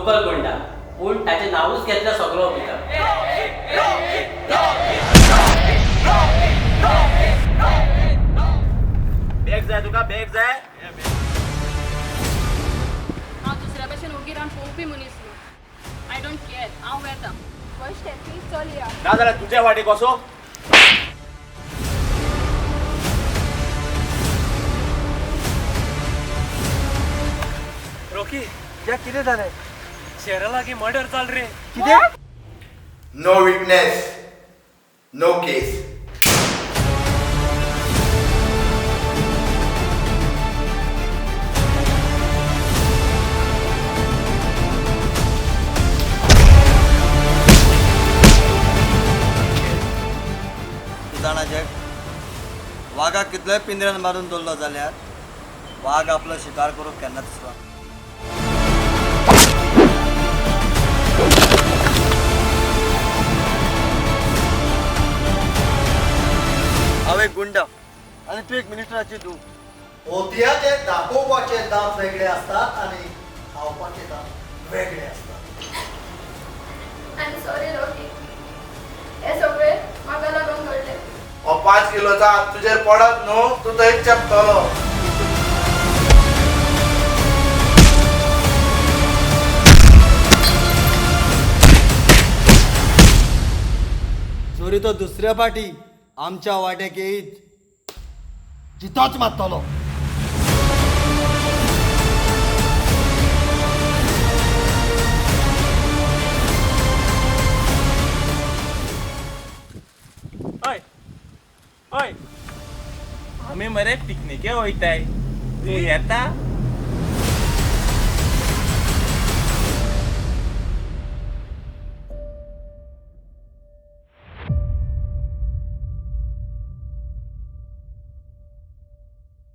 बरोबर गोंडा पूण ताचें नांवूच घेतलं सगळो भितर. बॅग जाय तुका बॅग जाय. हांव दुसऱ्या भशेन ओगी रावन पळोवपी मनीस न्हू. आय डोंट केअर, हांव वेता. फर्स्ट स्टेपी चल या. नाजाल्यार तुज्या वाटेक वसो. रॉकी या कितें जालें? शेरा लागीं मर्डर जाल रे. कितें? No witness, no case. जाणा जॅक, वाघाक कितलेय पिंजऱ्यान मारून दवरलो जाल्यार वाघ आपलो शिकार करूंक केन्नाच दिसना. हांव एक गुंड आनी तूं एक मिनिस्टराची धूव. पोतयाचे दाखोवपाचे दांत वेगळे असतात आणि खावपाचे दांत वेगळे असतात. I am sorry Rocky. हे सगळे म्हाका लागून घडले. हो 5 किलोचा हात तुजेर पडत न्हू तूं थंयच चेपतलो. जोरी तो दुसऱ्या फाटी आमच्या वाट्याक येयत जितोच मारतलो. हय हय आमी मरे पिकनिके वयताय. तूं येता?